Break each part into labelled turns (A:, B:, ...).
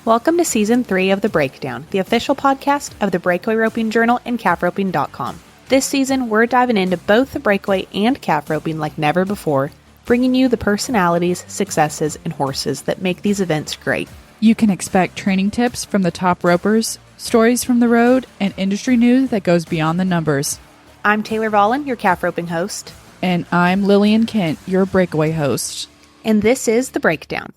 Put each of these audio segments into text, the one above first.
A: Welcome to Season 3 of The Breakdown, the official podcast of the Breakaway Roping Journal and calfroping.com. This season, we're diving into both the breakaway and calf roping like never before, bringing you the personalities, successes, and horses that make these events great.
B: You can expect training tips from the top ropers, stories from the road, and industry news that goes beyond the numbers.
A: I'm Taylor Vollen, your calf roping host.
B: And I'm Lillian Kent, your breakaway host.
A: And this is The Breakdown.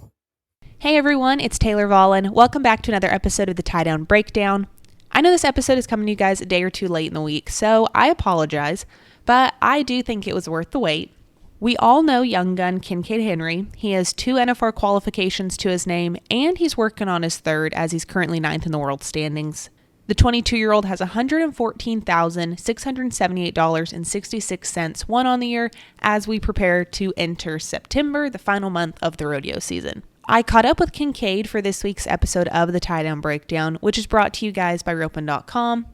A: Hey everyone, it's Taylor Vollen. Welcome back to another episode of the Tie Down Breakdown. I know this episode is coming to you guys a day or two late in the week, so I apologize, but I do think it was worth the wait. We all know young gun Kincade Henry. He has 2 NFR qualifications to his name, and he's working on his 3rd as he's currently 9th in the world standings. The 22-year-old has $114,678.66 won on the year as we prepare to enter September, the final month of the rodeo season. I caught up with Kincade for this week's episode of the Tie Down Breakdown, which is brought to you guys by roping.com.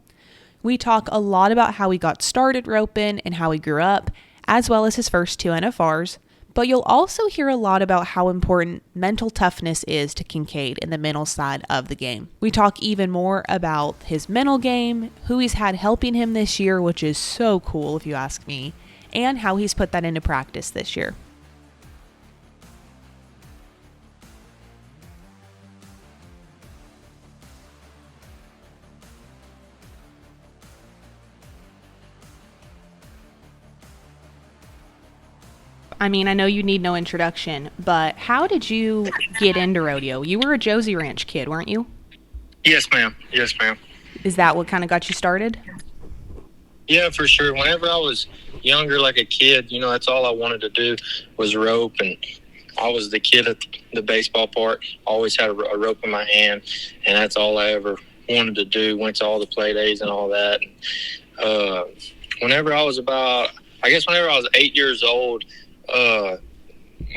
A: We talk a lot about how he got started roping and how he grew up, as well as his first 2 NFRs, but you'll also hear a lot about how important mental toughness is to Kincade in the mental side of the game. We talk even more about his mental game, who he's had helping him this year, which is so cool if you ask me, and how he's put that into practice this year. I mean, I know you need no introduction, but how did you get into rodeo? You were a Josie Ranch kid, weren't you?
C: Yes, ma'am. Yes, ma'am.
A: Is that what kind of got you started?
C: Yeah, for sure. Whenever I was younger, like a kid, that's all I wanted to do was rope. And I was the kid at the baseball park. Always had a rope in my hand, and that's all I ever wanted to do. Went to all the play days and all that. Whenever I was 8 years old,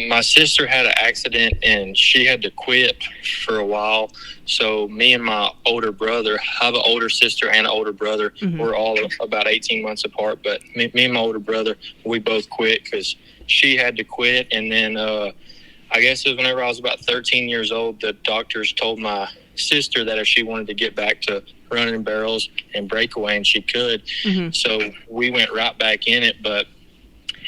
C: my sister had an accident and she had to quit for a while. So me and my older brother, I have an older sister and an older brother. Mm-hmm. We're all about 18 months apart, but me and my older brother, we both quit because she had to quit. And then I guess it was whenever I was about 13 years old, the doctors told my sister that if she wanted to get back to running barrels and breakaway, and she could. Mm-hmm. So we went right back in it. But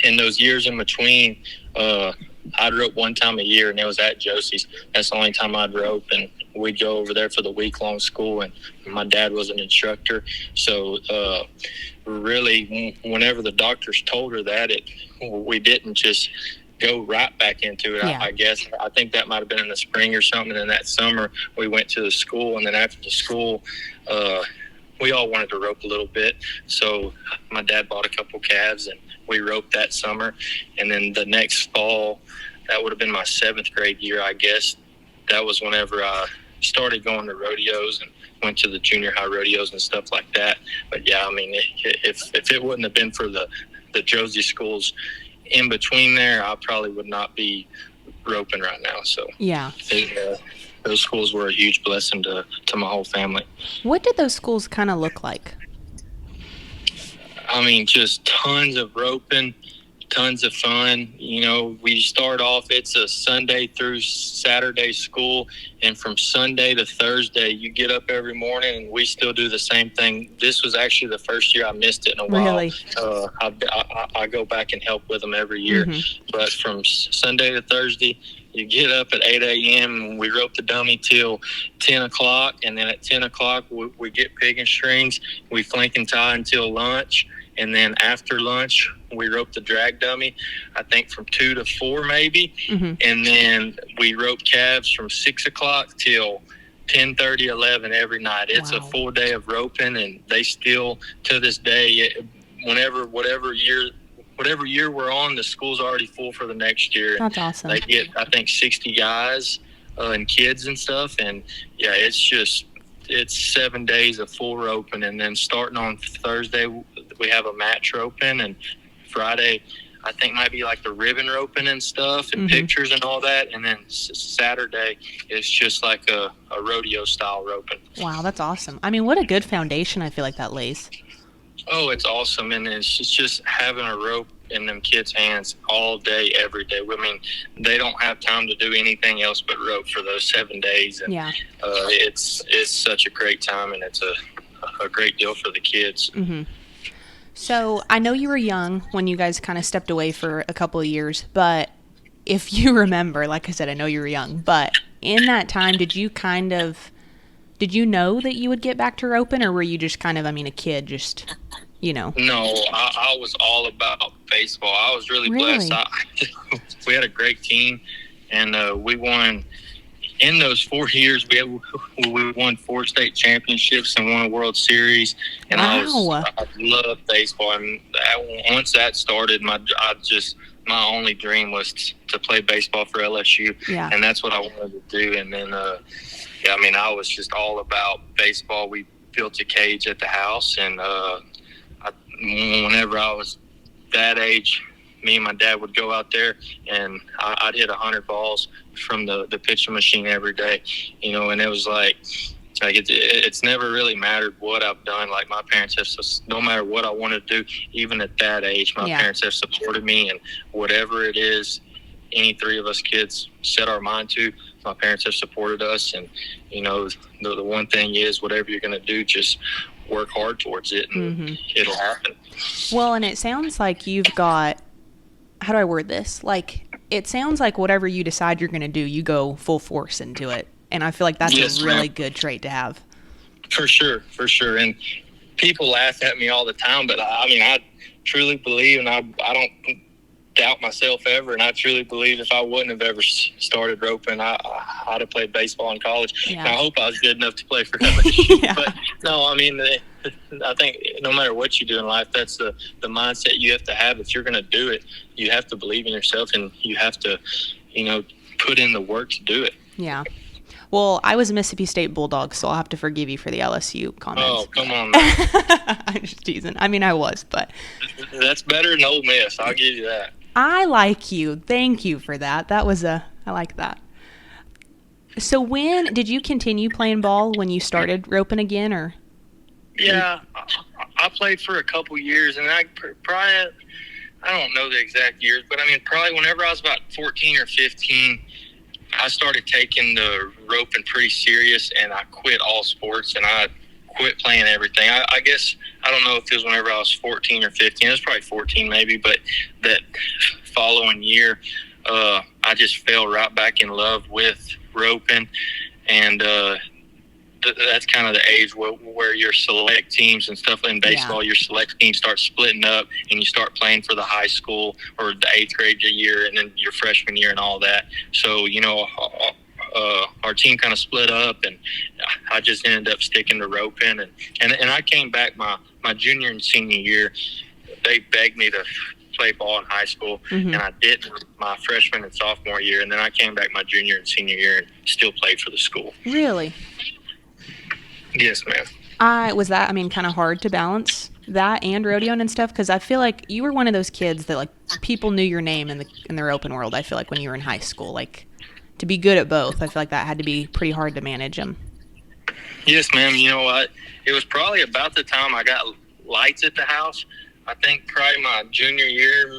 C: in those years in between, I'd rope one time a year, and it was at Josie's. That's the only time I'd rope, and we'd go over there for the week-long school, and my dad was an instructor. So really, whenever the doctors told her that, we didn't just go right back into it. Yeah. I guess I think that might have been in the spring or something, and that summer we went to the school, and then after the school, we all wanted to rope a little bit. So my dad bought a couple calves, and we roped that summer. And then the next fall, that would have been my 7th grade year, I guess. That was whenever I started going to rodeos and went to the junior high rodeos and stuff like that. But yeah, I mean, if it wouldn't have been for the Josie schools in between there, I probably would not be roping right now. So
A: yeah,
C: those schools were a huge blessing to my whole family.
A: What did those schools kind of look like?
C: I mean, just tons of roping, tons of fun. We start off, it's a Sunday through Saturday school, and from Sunday to Thursday, you get up every morning, and we still do the same thing. This was actually the first year I missed it in a while.
A: Really?
C: I go back and help with them every year. Mm-hmm. But from Sunday to Thursday, you get up at 8 a.m. and we rope the dummy till 10 o'clock, and then at 10 o'clock, we get pig and strings. We flank and tie until lunch. And then after lunch, we rope the drag dummy, I think from 2 to 4 maybe. Mm-hmm. And then we rope calves from 6 o'clock till 10:30, 11 every night. It's a full day of roping, and they still, to this day, whatever year we're on, the school's already full for the next year.
A: That's awesome.
C: They get, I think, 60 guys and kids and stuff. And, yeah, it's 7 days of full roping. And then starting on Thursday, we have a match roping, and Friday I think might be like the ribbon roping and stuff and mm-hmm. pictures and all that, and then Saturday is just like a rodeo style roping.
A: Wow, that's awesome. I mean, what a good foundation I feel like that lays.
C: Oh, it's awesome, and it's just having a rope in them kids' hands all day, every day. I mean, they don't have time to do anything else but rope for those 7 days, and
A: Yeah.
C: it's such a great time, and it's a great deal for the kids.
A: Mm-hmm. So I know you were young when you guys kind of stepped away for a couple of years, but if you remember, like I said, I know you were young, but in that time, did you know that you would get back to roping, or were you just kind of, I mean, a kid, just, you know?
C: No, I was all about baseball. I was really blessed. We had a great team, and we won. In those 4 years, we won 4 state championships and won a World Series. And
A: Wow.
C: I loved baseball. And once that started, my only dream was to play baseball for LSU.
A: Yeah.
C: And that's what I wanted to do. And then, I mean, I was just all about baseball. We built a cage at the house, and whenever I was that age, me and my dad would go out there, and I'd hit 100 balls from the pitching machine every day, you know. And it was like it's never really mattered what I've done. Like, my parents have, no matter what I wanted to do, even at that age, my parents have supported me, and whatever it is any 3 of us kids set our mind to, my parents have supported us. And, you know, the one thing is, whatever you're going to do, just work hard towards it, and it'll happen.
A: Well, and it sounds like you've got, how do I word this? Like, it sounds like whatever you decide you're going to do, you go full force into it. And I feel like that's a really good trait to have.
C: For sure. And people laugh at me all the time, but I mean, I truly believe, and I don't doubt myself ever, and I truly believe if I wouldn't have ever started roping, I'd have played baseball in college.
A: Yeah.
C: And I hope I was good enough to play for LSU.
A: Yeah.
C: But no, I mean, I think no matter what you do in life, that's the mindset you have to have. If you're going to do it, you have to believe in yourself, and you have to, you know, put in the work to do it.
A: Yeah. Well, I was a Mississippi State Bulldog, so I'll have to forgive you for the LSU comments.
C: Oh, come on, man.
A: I'm just teasing. I mean, I was, but
C: That's better than Ole Miss. I'll give you that.
A: I like you. Thank you for that. I like that. So when did you continue playing ball when you started roping again, or?
C: Yeah, I played for a couple years, and I don't know the exact years, but I mean, probably whenever I was about 14 or 15, I started taking the roping pretty serious, and I quit all sports, and I quit playing everything. I guess, I don't know if it was whenever I was 14 or 15. It was probably 14 maybe, but that following year, I just fell right back in love with roping, and that's kind of the age where your select teams and stuff in baseball, your select teams start splitting up, and you start playing for the high school or the 8th grade year, and then your freshman year and all that. So, you know, our team kind of split up, and I just ended up sticking to roping. And I came back my junior and senior year. They begged me to play ball in high school, and I didn't my freshman and sophomore year. And then I came back my junior and senior year and still played for the school.
A: Really?
C: Yes, ma'am.
A: Was that, I mean, kind of hard to balance that and rodeoing and stuff? Because I feel like you were one of those kids that, like, people knew your name in the roping world. I feel like when you were in high school, like, to be good at both, I feel like that had to be pretty hard to manage them.
C: Yes, ma'am. You know what? It was probably about the time I got lights at the house. I think probably my junior year,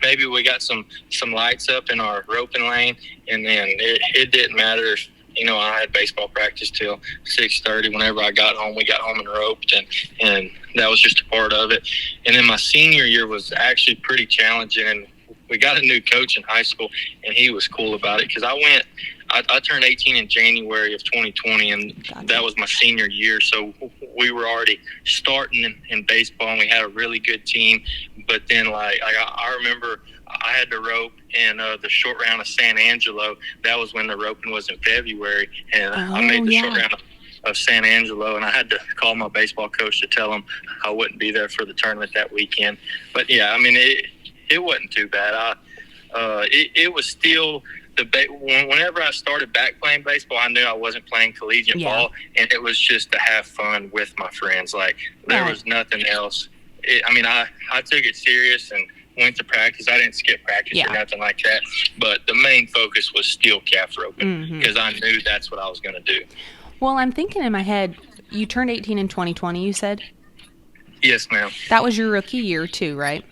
C: maybe we got some lights up in our roping lane, and then it didn't matter if, you know, I had baseball practice till 6:30. Whenever I got home, we got home and roped, and that was just a part of it. And then my senior year was actually pretty challenging, and we got a new coach in high school, and he was cool about it, because I turned 18 in January of 2020, and that was my senior year. So we were already starting in baseball, and we had a really good team. But then, like, I remember I had to rope in the short round of San Angelo. That was when the roping was in February, and I made the short round of San Angelo, and I had to call my baseball coach to tell him I wouldn't be there for the tournament that weekend. But yeah, I mean, it wasn't too bad. It was still whenever I started back playing baseball, I knew I wasn't playing collegiate ball, and it was just to have fun with my friends. Like, there was nothing else. I took it serious and went to practice. I didn't skip practice or nothing like that. But the main focus was still calf roping, because I knew that's what I was going to do.
A: Well, I'm thinking in my head, you turned 18 in 2020, you said?
C: Yes, ma'am.
A: That was your rookie year too, right?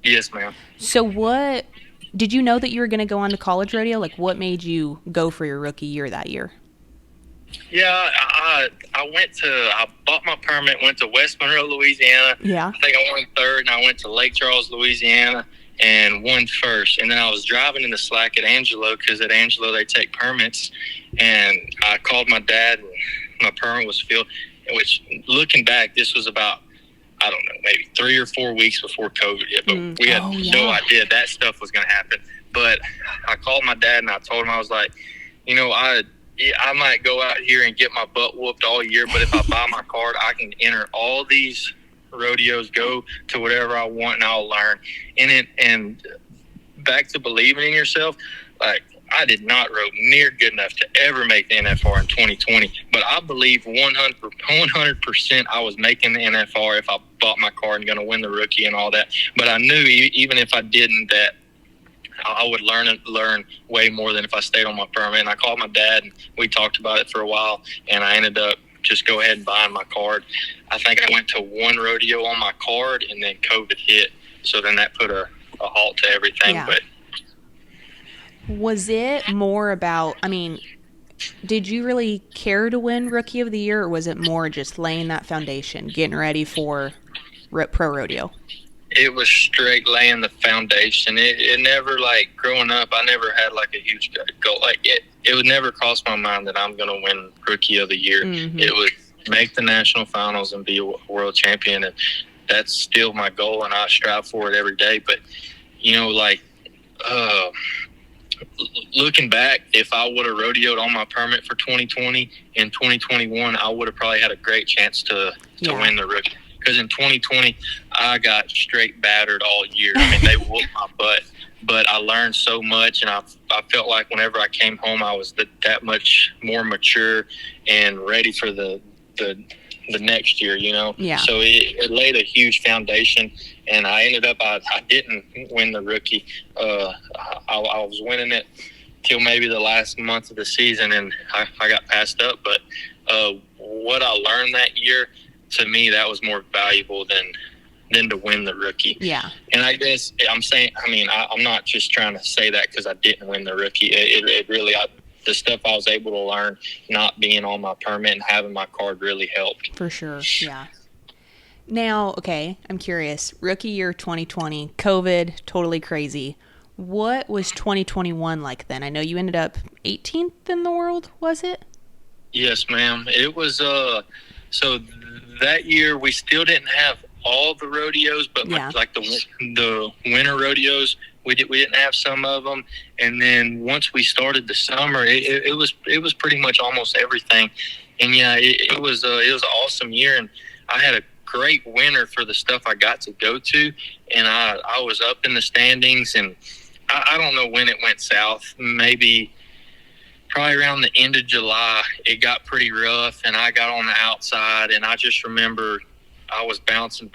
C: Yes, ma'am.
A: So what did you know that you were going to go on to college rodeo? Like, what made you go for your rookie year that year?
C: Yeah, I bought my permit, went to West Monroe, Louisiana.
A: Yeah.
C: I think I won third, and I went to Lake Charles, Louisiana, and won first. And then I was driving in the slack at Angelo, because at Angelo they take permits. And I called my dad, and my permit was filled, which, looking back, this was about, I don't know, maybe 3 or 4 weeks before COVID hit. But we had no idea that stuff was going to happen. But I called my dad, and I told him, I was like, I might go out here and get my butt whooped all year, but if I buy my card, I can enter all these rodeos, go to whatever I want, and I'll learn. And back to believing in yourself, like, I did not rope near good enough to ever make the NFR in 2020, but I believe 100% I was making the NFR if I bought my card and going to win the rookie and all that. But I knew even if I didn't, that I would learn way more than if I stayed on my permit. And I called my dad, and we talked about it for a while, and I ended up just go ahead and buying my card. I think I went to one rodeo on my card, and then COVID hit, so then that put a halt to everything.
A: Yeah.
C: But
A: was it more about, I mean, did you really care to win Rookie of the Year, or was it more just laying that foundation, getting ready for pro rodeo?
C: It was straight laying the foundation. It never, like, growing up, I never had, like, a huge goal. Like, it would never cross my mind that I'm going to win Rookie of the Year.
A: Mm-hmm.
C: It would make the national finals and be a world champion, and that's still my goal, and I strive for it every day. But, looking back, if I would have rodeoed on my permit for 2020, in 2021, I would have probably had a great chance to win the rookie. Because in 2020, I got straight battered all year. I mean, they whooped my butt. But I learned so much, and I felt like whenever I came home, I was that much more mature and ready for the next year, Yeah. So it laid a huge foundation, and I ended up, I didn't win the rookie. I was winning it till maybe the last month of the season, and I got passed up. But what I learned that year, to me, that was more valuable than to win the rookie.
A: Yeah.
C: And I guess I'm saying, I'm not just trying to say that because I didn't win the rookie. It really, the stuff I was able to learn not being on my permit and having my card really helped.
A: For sure, yeah. Now, okay, I'm curious. Rookie year 2020, COVID, totally crazy. What was 2021 like then? I know you ended up 18th in the world, was it?
C: Yes, ma'am. It was, so that year we still didn't have all the rodeos, but like the winter rodeos, we didn't have some of them. And then once we started the summer, it was pretty much almost everything. And it was an awesome year, and I had a great winter for the stuff I got to go to, and I was up in the standings, and I don't know when it went south. Maybe probably around the end of July, it got pretty rough, and I got on the outside, and I just remember I was bouncing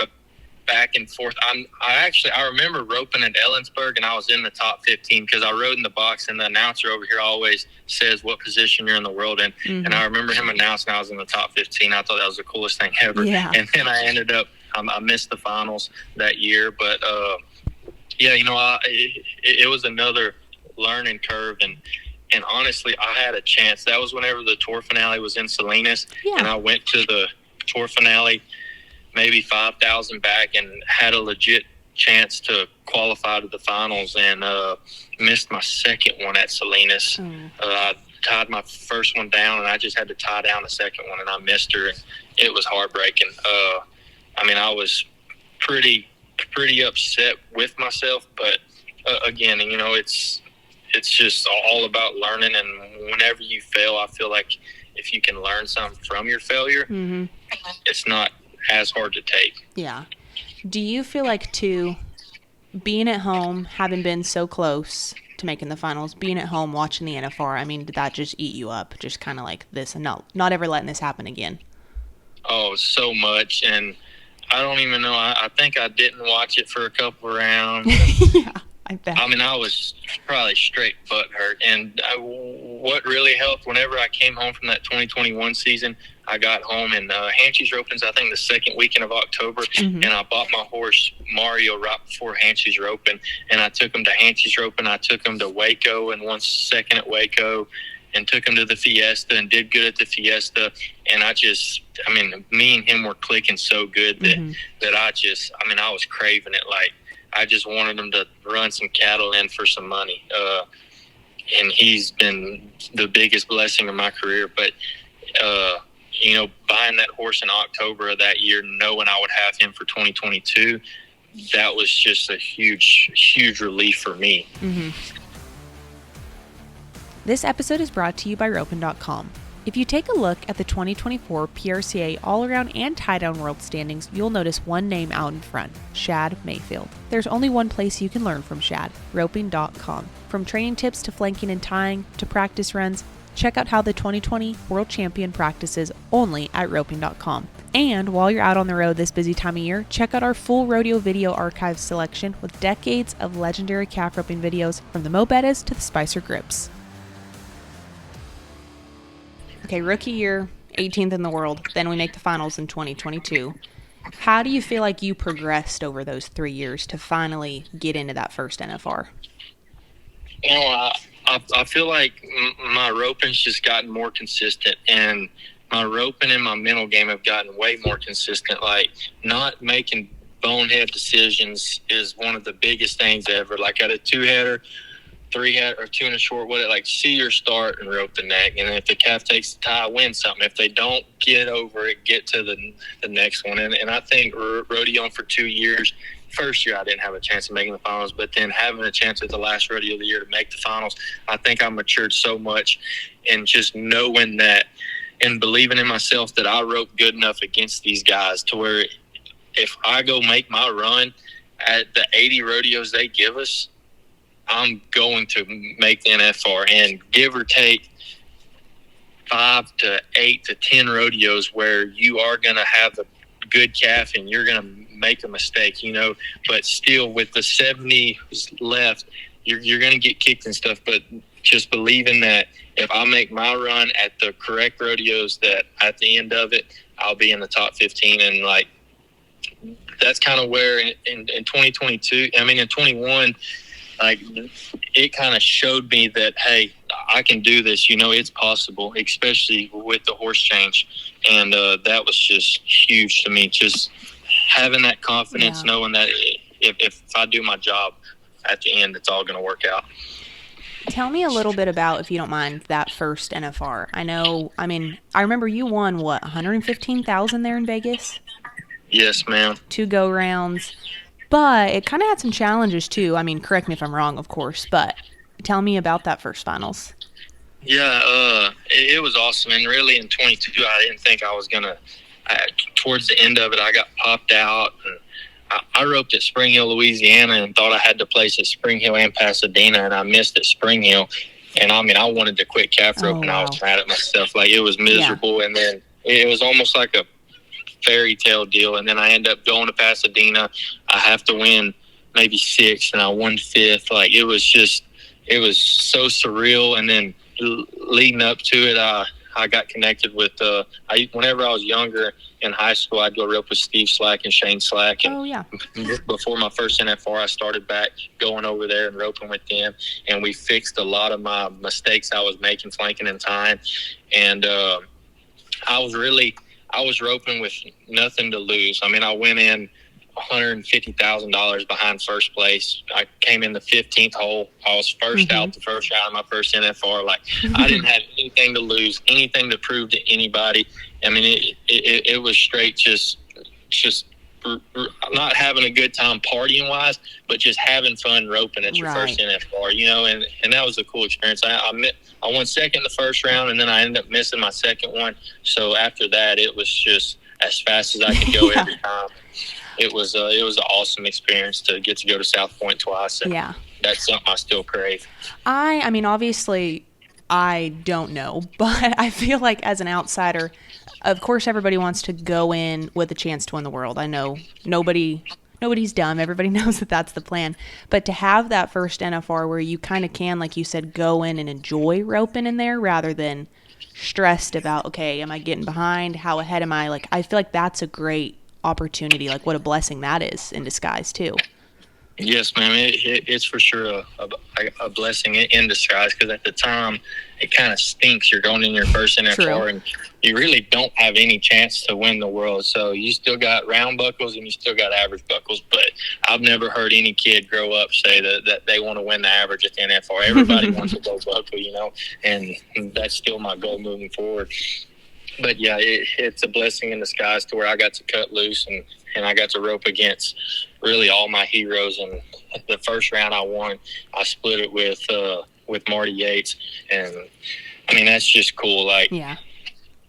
C: back and forth. I remember roping at Ellensburg, and I was in the top 15 because I rode in the box, and the announcer over here always says what position you're in the world in. Mm-hmm. And I remember him announcing I was in the top 15. I thought that was the coolest thing ever.
A: Yeah.
C: And then I ended up, I missed the finals that year, but it was another learning curve, and honestly, I had a chance. That was whenever the tour finale was in Salinas, and I went to the tour finale maybe 5,000 back and had a legit chance to qualify to the finals, and missed my second one at Salinas. I tied my first one down, and I just had to tie down the second one, and I missed her, and it was heartbreaking. I was pretty upset with myself, but again, it's just all about learning, and whenever you fail, I feel like if you can learn something from your failure, mm-hmm. it's not as hard to take.
A: Yeah. Do you feel like, too, being at home, having been so close to making the finals, being at home watching the NFR, did that just eat you up? Just kind of like this, and not ever letting this happen again?
C: Oh, so much, and I don't even know. I think I didn't watch it for a couple of rounds.
A: Yeah, bet.
C: I mean, I was probably straight butthurt. And what really helped, whenever I came home from that 2021 season, I got home and Hanchey's Roping's, I think, the second weekend of October, and I bought my horse Mario right before Hanchey's Roping, and I took him to Hanchey's Roping. I took him to Waco and won second at Waco, and took him to the Fiesta and did good at the Fiesta. And I mean, me and him were clicking so good that I was craving it. Like, I just wanted him to run some cattle in for some money. And he's been the biggest blessing of my career. But, buying that horse in October of that year, knowing I would have him for 2022, that was just a huge, huge relief for me.
A: This episode is brought to you by Ropin.com. If you take a look at the 2024 PRCA all-around and tie-down world standings, you'll notice one name out in front, Shad Mayfield. There's only one place you can learn from Shad, Ropin.com. From training tips to flanking and tying to practice runs, check out how the 2020 world champion practices only at Ropin.com. And while you're out on the road this busy time of year, check out our full rodeo video archive selection with decades of legendary calf roping videos from the Mo Bettas to the Spicer Grips. Okay, rookie year, 18th in the world. Then we make the finals in 2022. How do you feel like you progressed over those 3 years to finally get into that first NFR?
C: I feel like my roping's just gotten more consistent, and my roping and my mental game have gotten way more consistent. Like, not making bonehead decisions is one of the biggest things ever. Like, at a two-header, three-header, or two and a short, see your start and rope the neck. And if the calf takes the tie, win something. If they don't, get over it, get to the next one. And I think rodeoing for 2 years, first year I didn't have a chance of making the finals, but then having a chance at the last rodeo of the year to make the finals, I think I matured so much. And just knowing that and believing in myself that I rope good enough against these guys to where if I go make my run at the 80 rodeos they give us, I'm going to make the NFR, and give or take 5 to 8 to 10 rodeos where you are going to have a good calf and you're going to make a mistake, but still with the 70 left, you're going to get kicked and stuff. But just believing that if I make my run at the correct rodeos, that at the end of it, I'll be in the top 15. And that's kind of where in 2022, in 21, it kind of showed me that, hey, I can do this. It's possible, especially with the horse change. And that was just huge to me, just having that confidence, knowing that if I do my job at the end, it's all going to work out.
A: Tell me a little bit about, if you don't mind, that first NFR. I remember you won, 115,000 there in Vegas?
C: Yes, ma'am. 2
A: go rounds. But it kind of had some challenges, too. Correct me if I'm wrong, of course, but tell me about that first finals.
C: Yeah, it was awesome. And really in 22, I didn't think I was going to, towards the end of it, I got popped out. And I roped at Spring Hill, Louisiana, and thought I had to place at Spring Hill and Pasadena, and I missed at Spring Hill. And, I wanted to quit calf roping.
A: Wow.
C: I was mad at myself. It was miserable. Yeah. And then it was almost like a fairy tale deal, and then I end up going to Pasadena. I have to win maybe 6th, and I won 5th. It was so surreal. And then leading up to it, I got connected with whenever I was younger in high school, I'd go rope with Steve Slack and Shane Slack. And before my first NFR, I started back going over there and roping with them, and we fixed a lot of my mistakes I was making flanking and tying. And I was roping with nothing to lose. I went in $150,000 behind first place. I came in the 15th hole. I was first out the first round of my first NFR. I didn't have anything to lose, anything to prove to anybody. It was straight just not having a good time partying wise, but just having fun roping at your first NFR, and that was a cool experience. I won second the first round, and then I ended up missing my second one. So after that, it was just as fast as I could go every time. It was an awesome experience to get to go to South Point twice. And that's something I still crave.
A: Obviously I don't know, but I feel like as an outsider, of course everybody wants to go in with a chance to win the world. I know nobody nobody's dumb. Everybody knows that that's the plan. But to have that first NFR where you kind of can, like you said, go in and enjoy roping in there rather than stressed about, okay, am I getting behind? How ahead am I? Like, I feel like that's a great opportunity. Like, what a blessing that is in disguise, too.
C: Yes, ma'am. It's for sure a blessing in disguise, because at the time it kind of stinks. You're going in your first NFR
A: True.
C: and you really don't have any chance to win the world. So you still got round buckles and you still got average buckles. But I've never heard any kid grow up say that they want to win the average at the NFR. Everybody wants a gold buckle, and that's still my goal moving forward. But yeah, it's a blessing in disguise to where I got to cut loose and I got to rope against really all my heroes. And the first round I won, I split it with Marty Yates, and I mean that's just cool. Like,
A: yeah.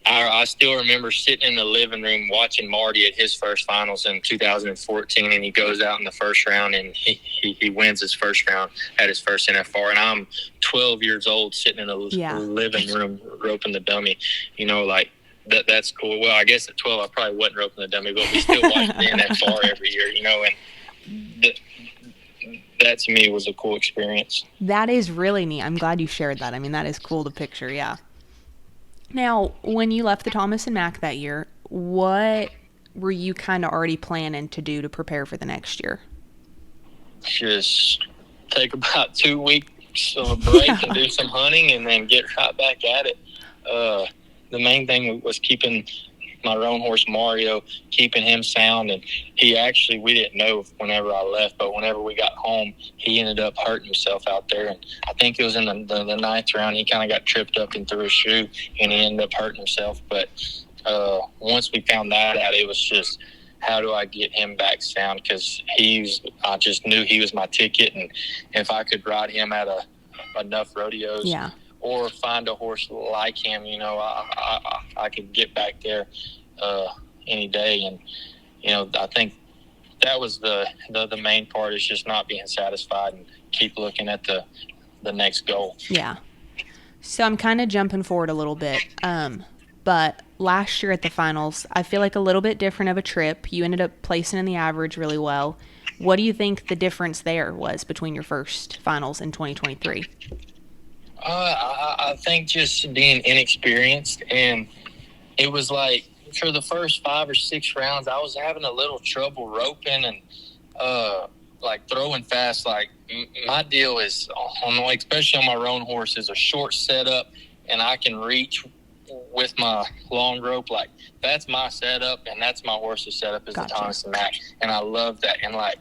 C: I still remember sitting in the living room watching Marty at his first finals in 2014, and he goes out in the first round and he wins his first round at his first NFR. And I'm 12 years old sitting in the living room roping the dummy, like that's cool. Well, I guess at 12 I probably wasn't roping the dummy, but we still watched the NFR every year, and that to me was a cool experience.
A: That is really neat. I'm glad you shared that. I mean, that is cool to picture, yeah. Now, when you left the Thomas and Mack that year, what were you kind of already planning to do to prepare for the next year?
C: Just take about 2 weeks of a break and do some hunting and then get right back at it. The main thing was keeping my roan horse Mario, keeping him sound. And we didn't know whenever I left, but whenever we got home, he ended up hurting himself out there. And I think it was in the ninth round, he kind of got tripped up and threw his shoe, and he ended up hurting himself. But once we found that out, it was just, how do I get him back sound? Because I just knew he was my ticket, and if I could ride him at enough rodeos, or find a horse like him, I could get back there any day. And I think that was the main part, is just not being satisfied and keep looking at the next goal.
A: Yeah. So I'm kind of jumping forward a little bit. But last year at the finals, I feel like a little bit different of a trip. You ended up placing in the average really well. What do you think the difference there was between your first finals in 2023?
C: I think just being inexperienced, and it was like for the first 5 or 6 rounds, I was having a little trouble roping and like throwing fast. Like my deal is especially on my roan horse, is a short setup, and I can reach with my long rope. Like that's my setup, and that's my horse's setup is the Thomas and Mack, and I love that. And like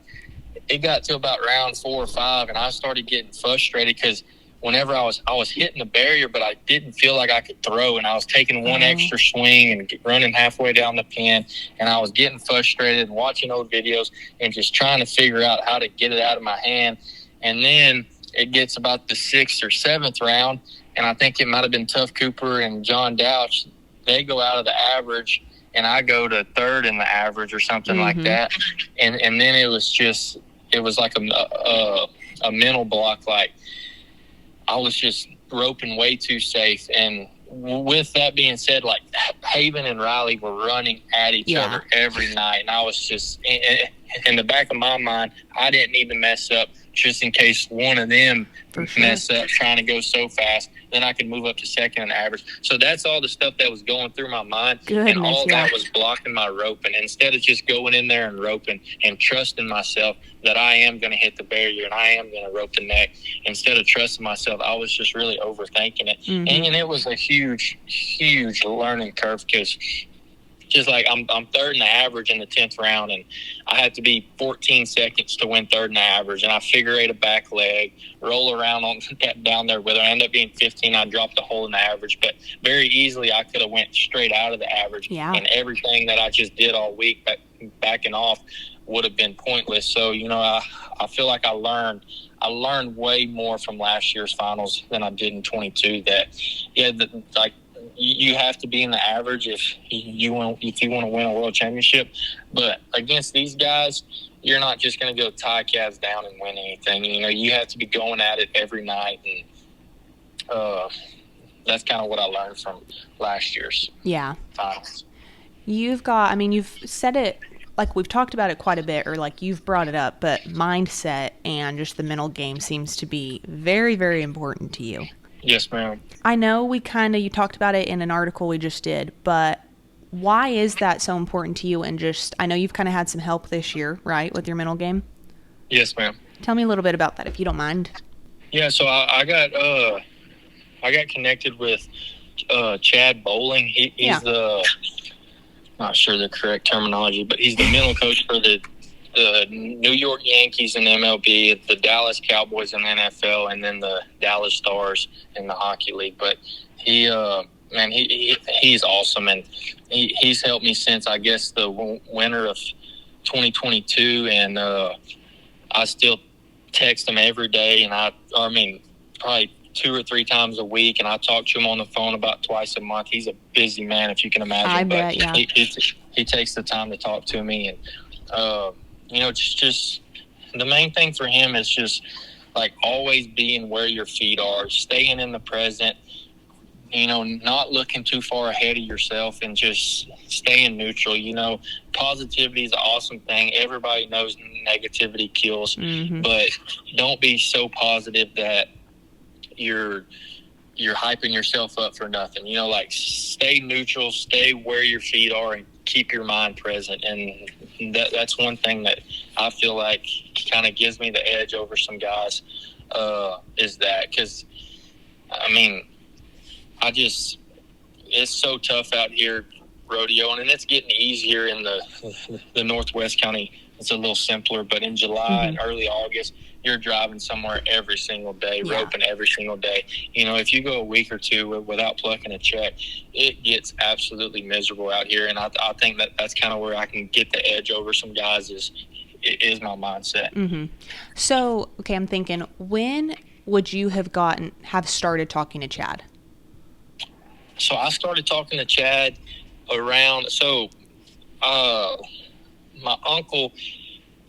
C: it got to about round 4 or 5, and I started getting frustrated because whenever I was hitting the barrier, but I didn't feel like I could throw, and I was taking one extra swing and running halfway down the pin, and I was getting frustrated and watching old videos and just trying to figure out how to get it out of my hand. And then it gets about the 6th or 7th round, and I think it might have been Tough Cooper and John Douch. They go out of the average, and I go to 3rd in the average or something like that. And then it was like a mental block. Like I was just roping way too safe. And with that being said, like Haven and Riley were running at each other every night. And I was just, in the back of my mind, I didn't need to mess up just in case one of them mess up trying to go so fast. Then I could move up to 2nd in the average. So that's all the stuff that was going through my mind. And all that was blocking my roping. Instead of just going in there and roping and trusting myself that I am going to hit the barrier and I am going to rope the neck, instead of trusting myself, I was just really overthinking it. And it was a huge, huge learning curve, because just like I'm 3rd in the average in the 10th round, and I had to be 14 seconds to win 3rd in the average. And I figure 8 a back leg, roll around down there with her. I ended up being 15. I dropped a hole in the average, but very easily I could have went straight out of the average. And everything that I just did all week backing off would have been pointless. So, I feel like I learned way more from last year's finals than I did in 22. That, you have to be in the average if you want to win a world championship. But against these guys, you're not just going to go tie calves down and win anything. You have to be going at it every night, and that's kind of what I learned from last year's finals.
A: You've said it like we've talked about it quite a bit, or like you've brought it up, but mindset and just the mental game seems to be very, very important to you.
C: Yes, ma'am.
A: I know you talked about it in an article we just did, but why is that so important to you? And just, I know you've kind of had some help this year, right, with your mental game?
C: Yes, ma'am.
A: Tell me a little bit about that, if you don't mind.
C: Yeah, so I got connected with Chad Bowling. He's the, not sure the correct terminology, but he's the mental coach for the New York Yankees in MLB, the Dallas Cowboys in the NFL, and then the Dallas Stars in the Hockey League. But he's awesome, and he's helped me since, I guess, the winter of 2022, and I still text him every day, and probably 2 or 3 times a week, and I talk to him on the phone about twice a month. He's a busy man, if you can imagine.
A: I bet, yeah.
C: He takes the time to talk to me, and just the main thing for him is just like always being where your feet are, staying in the present, not looking too far ahead of yourself, and just staying neutral. Positivity is an awesome thing. Everybody knows negativity kills, but don't be so positive that you're hyping yourself up for nothing. Like stay neutral, stay where your feet are, and keep your mind present. And that's one thing that I feel like kind of gives me the edge over some guys, is that, because it's so tough out here rodeoing, and it's getting easier in the Northwest County. It's a little simpler, but in July and early August, you're driving somewhere every single day, roping every single day. If you go a week or two without plucking a check, it gets absolutely miserable out here. And I think that's kind of where I can get the edge over some guys is my mindset.
A: So, okay, I'm thinking, when would you have started talking to Chad?
C: So I started talking to Chad around, my uncle,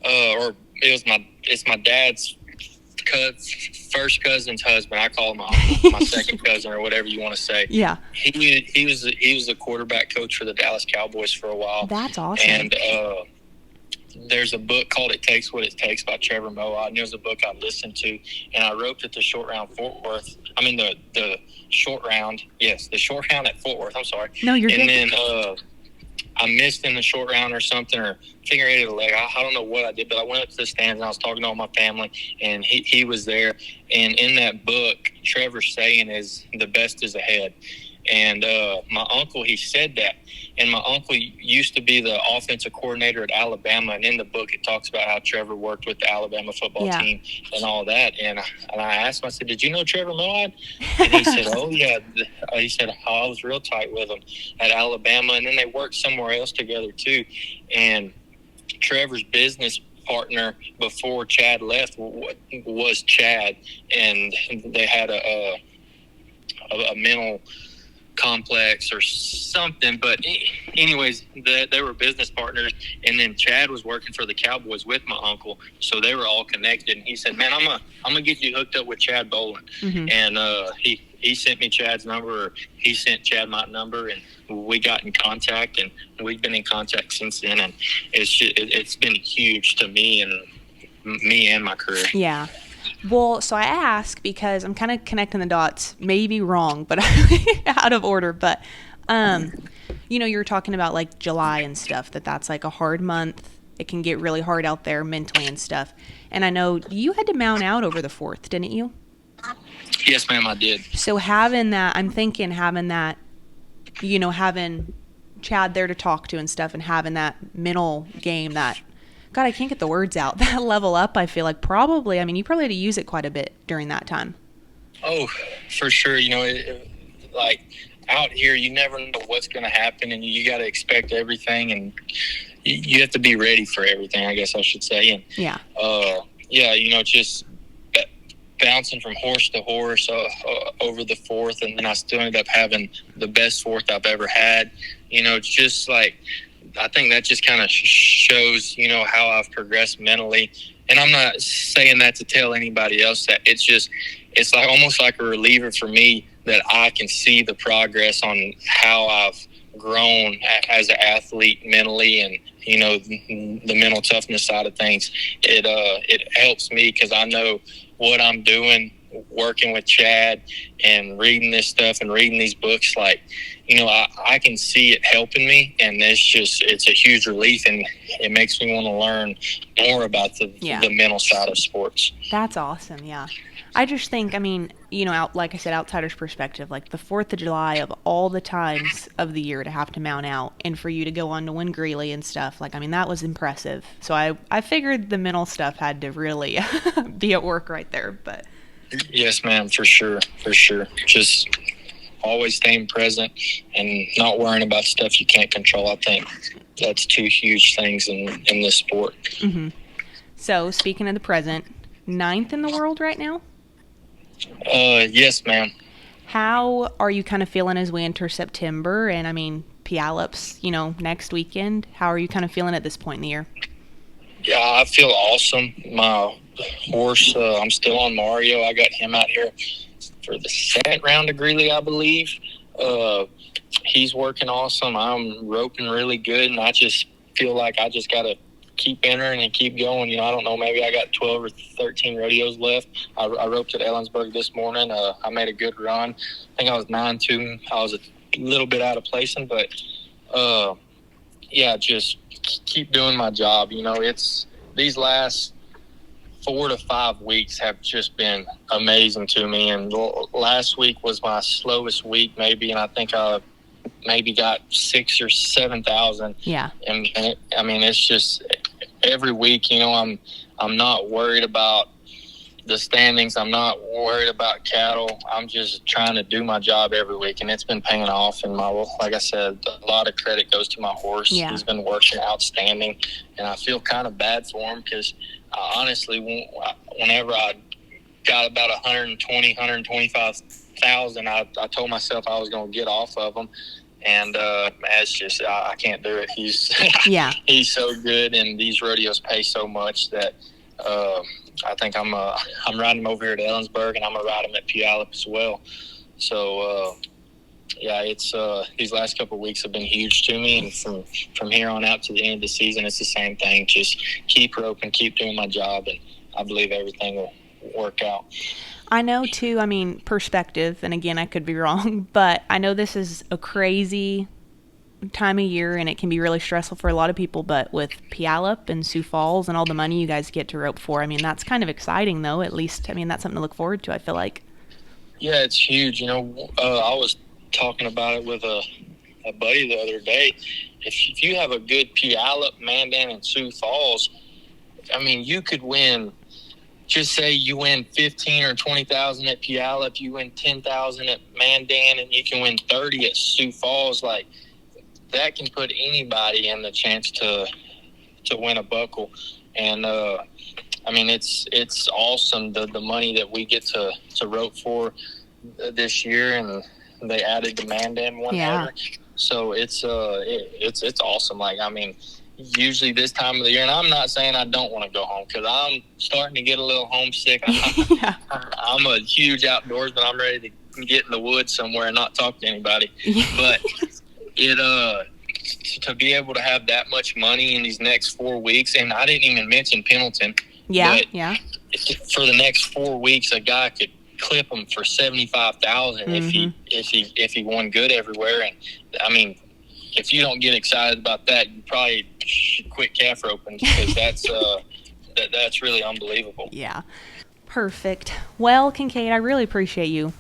C: it's my dad's first cousin's husband. I call him my uncle, my second cousin, or whatever you want to say.
A: Yeah.
C: He was the quarterback coach for the Dallas Cowboys for a while.
A: That's awesome.
C: And there's a book called "It Takes What It Takes" by Trevor Moawad, and it was a book I listened to, and I roped at the short round Fort Worth. The short round. Yes, the short round at Fort Worth. I'm sorry.
A: No, you're good.
C: And then I missed in the short round or something, or finger ate a leg. I don't know what I did, but I went up to the stands and I was talking to all my family, and he was there. And in that book, Trevor's saying is the best is ahead. And my uncle, he said that. And my uncle used to be the offensive coordinator at Alabama. And in the book, it talks about how Trevor worked with the Alabama football team and all that. And I asked him, I said, "Did you know Trevor Moawad?" And he said, "Oh, yeah." He said, "I was real tight with him at Alabama." And then they worked somewhere else together, too. And Trevor's business partner before Chad left was Chad. And they had a mental complex or something, but anyways, they were business partners, and then Chad was working for the Cowboys with my uncle, so they were all connected. And he said, "Man, I'm gonna get you hooked up with Chad Bowling." And he sent me Chad's number, or he sent Chad my number, and we got in contact, and we've been in contact since then. And it's been huge to me and my career.
A: Yeah. Well, so I ask because I'm kind of connecting the dots, maybe wrong, but out of order. But, you were talking about like July and stuff, that's like a hard month. It can get really hard out there mentally and stuff. And I know you had to mount out over the 4th, didn't you?
C: Yes, ma'am, I did.
A: So having that, I'm thinking having that, having Chad there to talk to and stuff, and having that mental game that, God, I can't get the words out. That level up, I feel like probably, you probably had to use it quite a bit during that time.
C: Oh, for sure. Like out here, you never know what's going to happen, and you got to expect everything, and you have to be ready for everything, I guess I should say. And just bouncing from horse to horse over the 4th, and then I still ended up having the best 4th I've ever had. Just like, I think that just kind of shows, how I've progressed mentally. And I'm not saying that to tell anybody else that. It's like almost like a reliever for me that I can see the progress on how I've grown as an athlete mentally, and the mental toughness side of things. It helps me because I know what I'm doing, working with Chad and reading this stuff and reading these books. Like, I can see it helping me, and it's a huge relief, and it makes me want to learn more about the mental side of sports.
A: That's awesome. Yeah. I just think, I mean, like I said, outsider's perspective, like the 4th of July of all the times of the year to have to mount out and for you to go on to win Greeley and stuff, like, I mean, that was impressive. So I figured the mental stuff had to really be at work right there. But
C: yes, ma'am, for sure. Just always staying present and not worrying about stuff you can't control. I think that's 2 huge things in this sport.
A: Mm-hmm. So speaking of the present, 9th in the world right now?
C: Yes, ma'am.
A: How are you kind of feeling as we enter September? And I mean, Puyallup's, next weekend. How are you kind of feeling at this point in the year?
C: Yeah, I feel awesome. My horse, I'm still on Mario. I got him out here for the 2nd round of Greeley, I believe. He's working awesome. I'm roping really good, and I just feel like I just got to keep entering and keep going. I don't know, maybe I got 12 or 13 rodeos left. I roped at Ellensburg this morning. I made a good run. I think I was 9-2. I was a little bit out of placing, but just keep doing my job. It's these last 4 to 5 weeks have just been amazing to me, and last week was my slowest week maybe, and I think I maybe got 6,000 or 7,000.
A: Yeah.
C: And I mean, it's just every week, I'm not worried about the standings. I'm not worried about cattle. I'm just trying to do my job every week, and it's been paying off. And like I said, a lot of credit goes to my horse.
A: Yeah.
C: He's been working outstanding, and I feel kind of bad for him because honestly, whenever I got about 125,000, I told myself I was going to get off of him. And it's just I can't do it. He's he's so good, and these rodeos pay so much that I think I'm riding him over here to Ellensburg, and I'm gonna ride him at Puyallup as well. So it's these last couple of weeks have been huge to me, and from here on out to the end of the season, it's the same thing. Just keep roping, keep doing my job, and I believe everything will work out.
A: I know, too, I mean, perspective, and again, I could be wrong, but I know this is a crazy time of year, and it can be really stressful for a lot of people, but with Puyallup and Sioux Falls and all the money you guys get to rope for, I mean, that's kind of exciting, though, at least. I mean, that's something to look forward to, I feel like.
C: Yeah, it's huge. I was talking about it with a buddy the other day. If you have a good Puyallup, Mandan, and Sioux Falls, I mean, you could win. Just say you win 15 or 20,000 at Puyallup, you win 10,000 at Mandan, and you can win 30 at Sioux Falls. Like, that can put anybody in the chance to win a buckle. And I mean, it's awesome the money that we get to rope for this year, and they added the Mandan one.
A: Yeah.
C: So it's awesome. Like, I mean, usually this time of the year, and I'm not saying I don't want to go home because I'm starting to get a little homesick.
A: Yeah.
C: I'm a huge outdoorsman. I'm ready to get in the woods somewhere and not talk to anybody. But to be able to have that much money in these next 4 weeks, and I didn't even mention Pendleton.
A: Yeah,
C: but
A: yeah.
C: For the next 4 weeks, a guy could clip him for 75,000 if he won good everywhere. And I mean, if you don't get excited about that, you probably should quit calf roping because that's really unbelievable.
A: Yeah. Perfect. Well, Kincade, I really appreciate you